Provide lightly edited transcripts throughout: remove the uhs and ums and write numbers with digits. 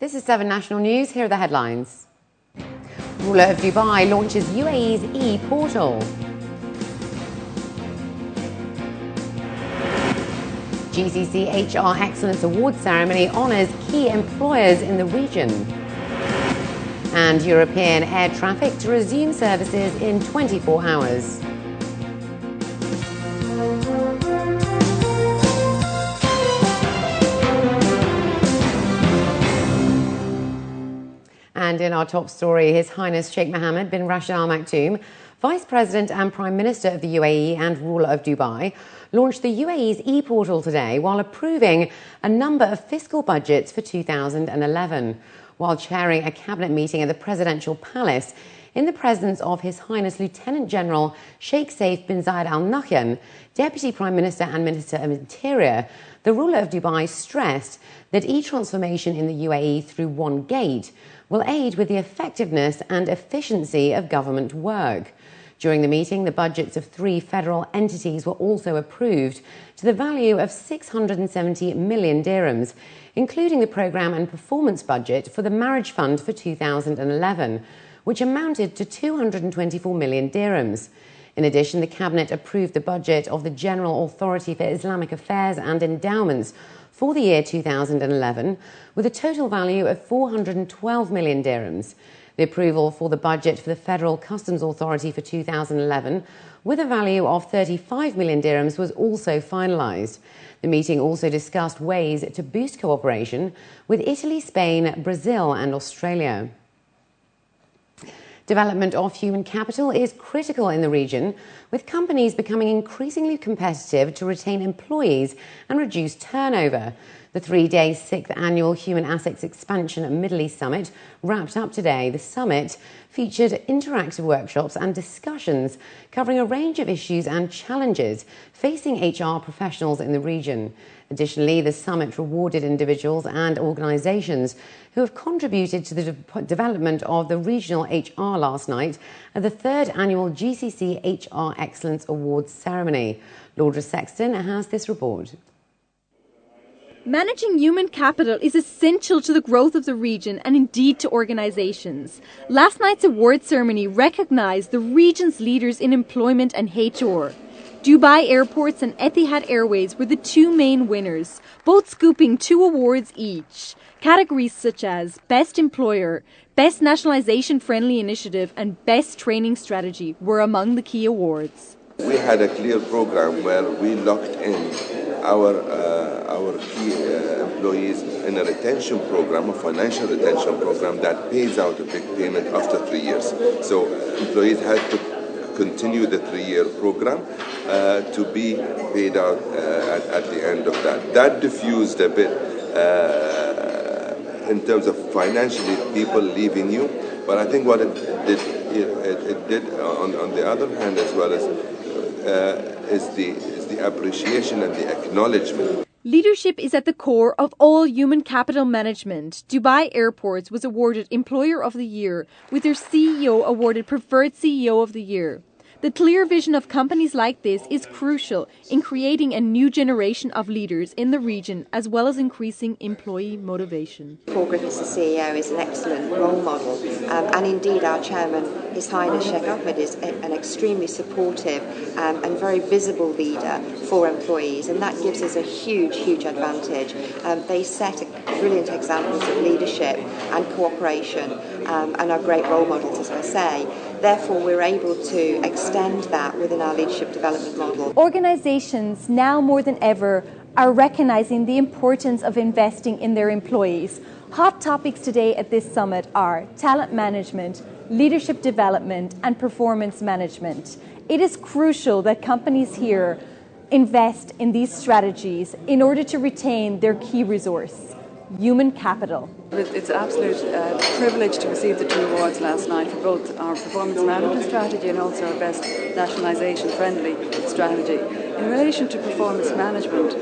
This is 7National News. Here are the headlines. Ruler of Dubai launches UAE's e-portal. GCC HR Excellence Awards ceremony honours key employers in the region. And European air traffic to resume services in 24 hours. And in our top story, His Highness Sheikh Mohammed bin Rashid Al Maktoum, Vice President and Prime Minister of the UAE and ruler of Dubai, launched the UAE's e-portal today while approving a number of fiscal budgets for 2011. While chairing a cabinet meeting at the Presidential Palace in the presence of His Highness Lieutenant General Sheikh Saif bin Zayed Al Nahyan, Deputy Prime Minister and Minister of Interior, the ruler of Dubai stressed that e-transformation in the UAE through one gate will aid with the effectiveness and efficiency of government work. During the meeting, the budgets of 3 federal entities were also approved to the value of 670 million dirhams, including the programme and performance budget for the Marriage Fund for 2011, which amounted to 224 million dirhams. In addition, the Cabinet approved the budget of the General Authority for Islamic Affairs and Endowments for the year 2011, with a total value of 412 million dirhams. The approval for the budget for the Federal Customs Authority for 2011, with a value of 35 million dirhams, was also finalised. The meeting also discussed ways to boost cooperation with Italy, Spain, Brazil and Australia. Development of human capital is critical in the region, with companies becoming increasingly competitive to retain employees and reduce turnover. The 3-day 6th Annual Human Assets Expansion Middle East Summit wrapped up today. The summit featured interactive workshops and discussions covering a range of issues and challenges facing HR professionals in the region. Additionally, the summit rewarded individuals and organisations who have contributed to the development of the regional HR last night at the 3rd Annual GCC HR Excellence Awards ceremony. Laura Sexton has this report. Managing human capital is essential to the growth of the region and indeed to organisations. Last night's award ceremony recognised the region's leaders in employment and HR. Dubai Airports and Etihad Airways were the 2 main winners, both scooping 2 awards each. Categories such as Best Employer, Best Nationalisation Friendly Initiative and Best Training Strategy were among the key awards. We had a clear program where we locked in our key employees in a retention program, a financial retention program that pays out a big payment after 3 years. So employees had to continue the 3-year program to be paid out at the end of that. That diffused a bit in terms of financially people leaving you, but I think what it did on the other hand as well is the appreciation and the acknowledgement. Leadership is at the core of all human capital management. Dubai Airports was awarded Employer of the Year, with their CEO awarded Preferred CEO of the Year. The clear vision of companies like this is crucial in creating a new generation of leaders in the region, as well as increasing employee motivation. Paul Griffiths, the CEO, is an excellent role model, and indeed our chairman, His Highness Sheikh Ahmed, is an extremely supportive and very visible leader for employees, and that gives us a huge advantage. They set brilliant examples of leadership and cooperation and are great role models, as I say. Therefore, we're able to extend that within our leadership development model. Organisations now more than ever are recognising the importance of investing in their employees. Hot topics today at this summit are talent management, leadership development and performance management. It is crucial that companies here invest in these strategies in order to retain their key resource, human capital. It's an absolute privilege to receive the 2 awards last night for both our performance management strategy and also our best nationalisation friendly strategy. In relation to performance management,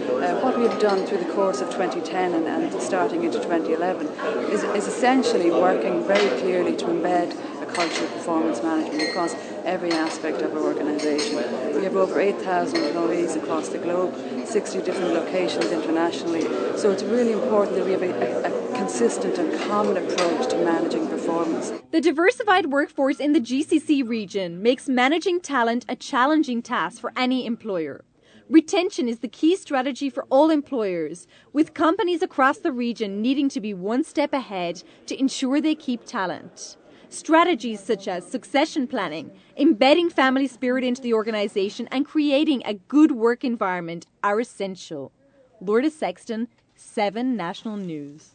what we have done through the course of 2010 and starting into 2011 is essentially working very clearly to embed a culture of performance management across every aspect of our organisation. We have over 8,000 employees across the globe. 60 different locations internationally. So it's really important that we have a consistent and common approach to managing performance. The diversified workforce in the GCC region makes managing talent a challenging task for any employer. Retention is the key strategy for all employers, with companies across the region needing to be one step ahead to ensure they keep talent. Strategies such as succession planning, embedding family spirit into the organisation and creating a good work environment are essential. Lourda Sexton, 7 National News.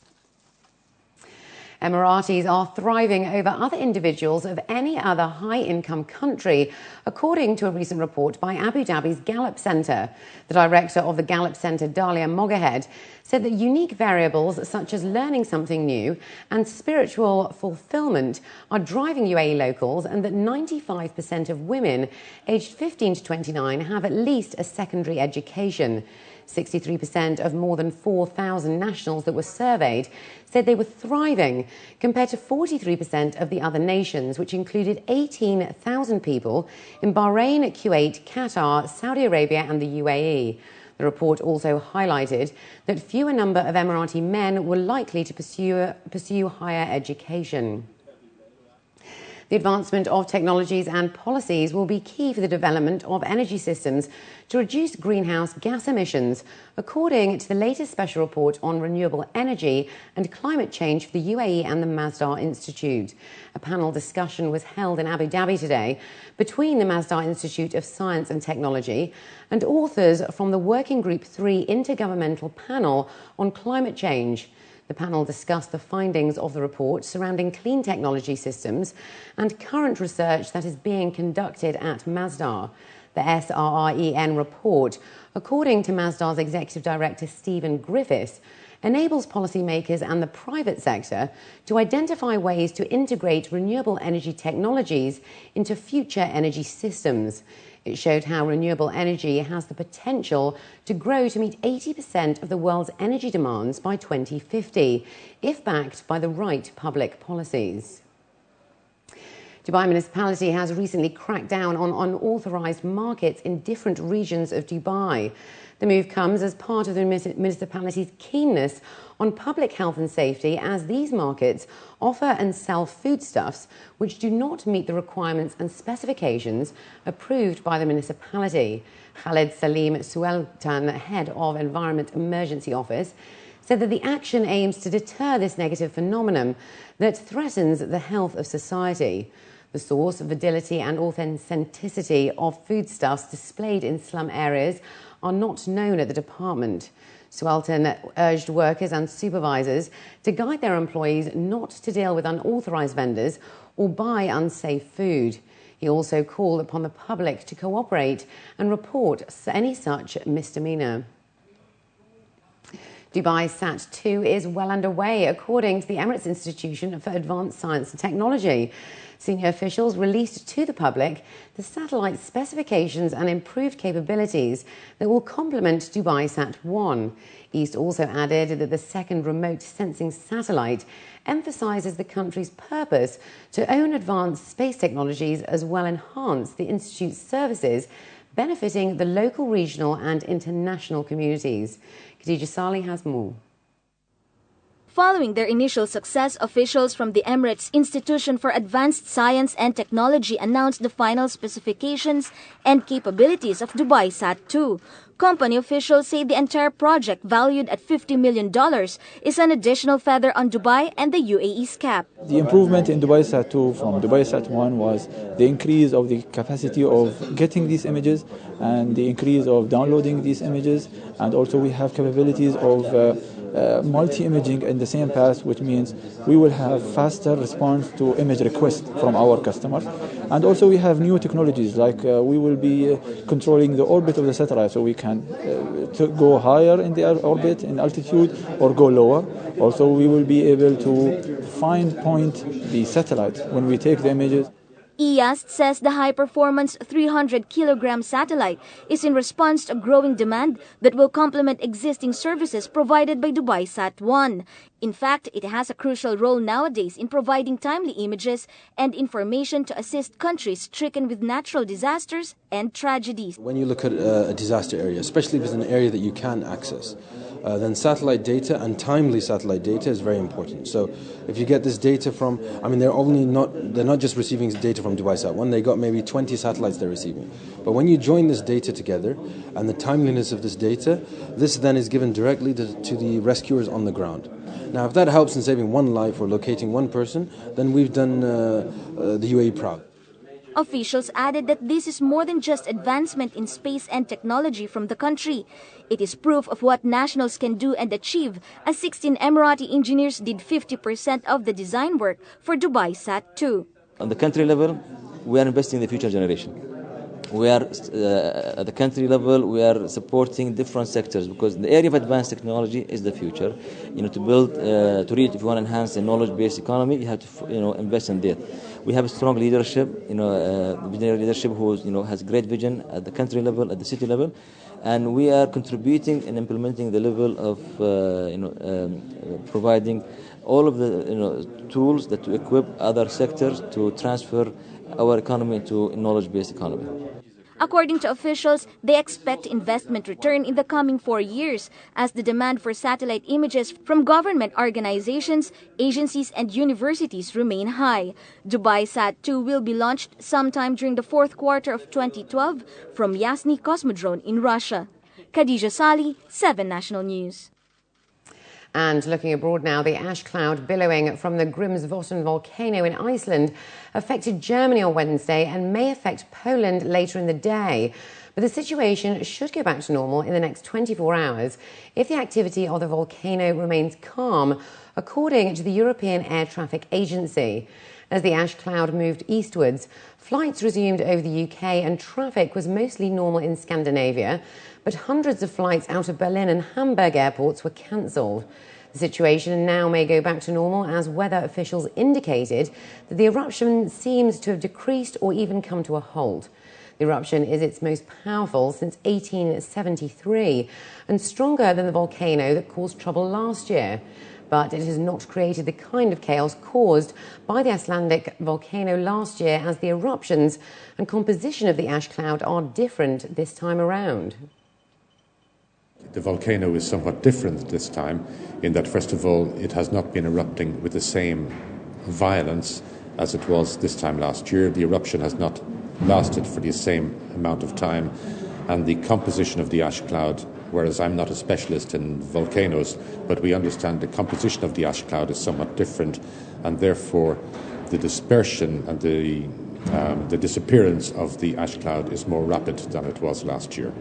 Emiratis are thriving over other individuals of any other high-income country, according to a recent report by Abu Dhabi's Gallup Centre. The director of the Gallup Centre, Dalia+Mogahed, said that unique variables such as learning something new and spiritual fulfillment are driving UAE locals, and that 95% of women aged 15 to 29 have at least a secondary education. 63% of more than 4,000 nationals that were surveyed said they were thriving, compared to 43% of the other nations, which included 18,000 people in Bahrain, Kuwait, Qatar, Saudi Arabia and the UAE. The report also highlighted that fewer number of Emirati men were likely to pursue higher education. The advancement of technologies and policies will be key for the development of energy systems to reduce greenhouse gas emissions, according to the latest special report on renewable energy and climate change for the UAE and the Masdar Institute. A panel discussion was held in Abu Dhabi today between the Masdar Institute of Science and Technology and authors from the Working Group 3 Intergovernmental Panel on Climate Change. The panel discussed the findings of the report surrounding clean technology systems and current research that is being conducted at Masdar. The SRREN report, according to Masdar's Executive Director Stephen Griffiths, enables policymakers and the private sector to identify ways to integrate renewable energy technologies into future energy systems. It showed how renewable energy has the potential to grow to meet 80% of the world's energy demands by 2050, if backed by the right public policies. Dubai Municipality has recently cracked down on unauthorised markets in different regions of Dubai. The move comes as part of the municipality's keenness on public health and safety, as these markets offer and sell foodstuffs which do not meet the requirements and specifications approved by the municipality. Khaled Salim Suleten, head of Environment Emergency Office, said that the action aims to deter this negative phenomenon that threatens the health of society. The source, validity and authenticity of foodstuffs displayed in slum areas are not known at the department. Suleten urged workers and supervisors to guide their employees not to deal with unauthorised vendors or buy unsafe food. He also called upon the public to cooperate and report any such misdemeanour. Dubai+Sat 2 is well underway, according to the Emirates Institute for Advanced Science and Technology. Senior officials released to the public the satellite specifications and improved capabilities that will complement Dubai+Sat 1. EIST also added that the second remote sensing satellite emphasises the country's purpose to own advanced space technologies as well enhance the Institute's services, benefiting the local, regional and international communities. Khadija Salih has more. Following their initial success, officials from the Emirates Institution for Advanced Science and Technology announced the final specifications and capabilities of Dubai+Sat 2. Company officials say the entire project, valued at $50 million, is an additional feather on Dubai and the UAE's cap. The improvement in Dubai+Sat 2 from Dubai+Sat 1 was the increase of the capacity of getting these images and the increase of downloading these images, and also we have capabilities of multi-imaging in the same path, which means we will have faster response to image requests from our customers. And also we have new technologies, like we will be controlling the orbit of the satellite, so we can go higher in the orbit in altitude or go lower. Also we will be able to point the satellite when we take the images. EIAST says the high-performance 300-kilogram satellite is in response to a growing demand that will complement existing services provided by Dubai+Sat1. In fact, it has a crucial role nowadays in providing timely images and information to assist countries stricken with natural disasters and tragedies. When you look at a disaster area, especially if it's an area that you can access, then satellite data and timely satellite data is very important. So if you get this data from, they're not just receiving data from Dubai+Sat1, they got maybe 20 satellites they're receiving. But when you join this data together and the timeliness of this data, this then is given directly to the rescuers on the ground. Now, if that helps in saving one life or locating one person, then we've done the UAE proud. Officials added that this is more than just advancement in space and technology from the country. It is proof of what nationals can do and achieve, as 16 Emirati engineers did 50% of the design work for Dubai+Sat2. On the country level, we are investing in the future generation. We are, at the country level, we are supporting different sectors because the area of advanced technology is the future. To build, to reach, if you want to enhance the knowledge-based economy, you have to, invest in that. We have a strong leadership, visionary leadership who, has great vision at the country level, at the city level, and we are contributing and implementing the level of, providing all of the, tools that to equip other sectors to transfer our economy into a knowledge-based economy. According to officials, they expect investment return in the coming 4 years as the demand for satellite images from government organizations, agencies and universities remain high. Dubai+Sat2 will be launched sometime during the fourth quarter of 2012 from Yasny Cosmodrome in Russia. Khadija Sali, 7 National News. And looking abroad now, the ash cloud billowing from the Grimsvotn volcano in Iceland affected Germany on Wednesday and may affect Poland later in the day. But the situation should go back to normal in the next 24 hours if the activity of the volcano remains calm, according to the European Air Traffic Agency. As the ash cloud moved eastwards, flights resumed over the UK and traffic was mostly normal in Scandinavia, but hundreds of flights out of Berlin and Hamburg airports were cancelled. The situation now may go back to normal as weather officials indicated that the eruption seems to have decreased or even come to a halt. The eruption is its most powerful since 1873 and stronger than the volcano that caused trouble last year. But it has not created the kind of chaos caused by the Icelandic volcano last year, as the eruptions and composition of the ash cloud are different this time around. The volcano is somewhat different this time in that, first of all, it has not been erupting with the same violence as it was this time last year. The eruption has not lasted for the same amount of time, and the composition of the ash cloud, whereas I'm not a specialist in volcanoes, but we understand the composition of the ash cloud is somewhat different, and therefore the dispersion and the disappearance of the ash cloud is more rapid than it was last year.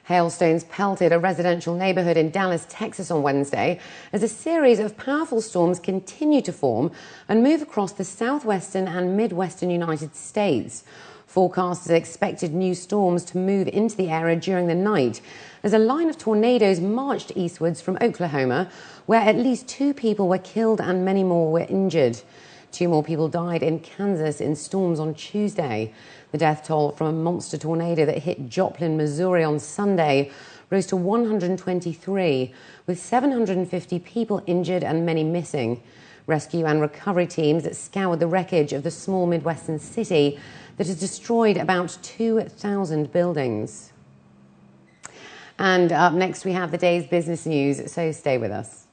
Hailstones pelted a residential neighborhood in Dallas, Texas on Wednesday as a series of powerful storms continue to form and move across the southwestern and midwestern United States. Forecasters expected new storms to move into the area during the night as a line of tornadoes marched eastwards from Oklahoma, where at least 2 people were killed and many more were injured. 2 more people died in Kansas in storms on Tuesday. The death toll from a monster tornado that hit Joplin, Missouri on Sunday rose to 123, with 750 people injured and many missing. Rescue and recovery teams that scoured the wreckage of the small Midwestern city that has destroyed about 2,000 buildings. And up next we have the day's business news, so stay with us.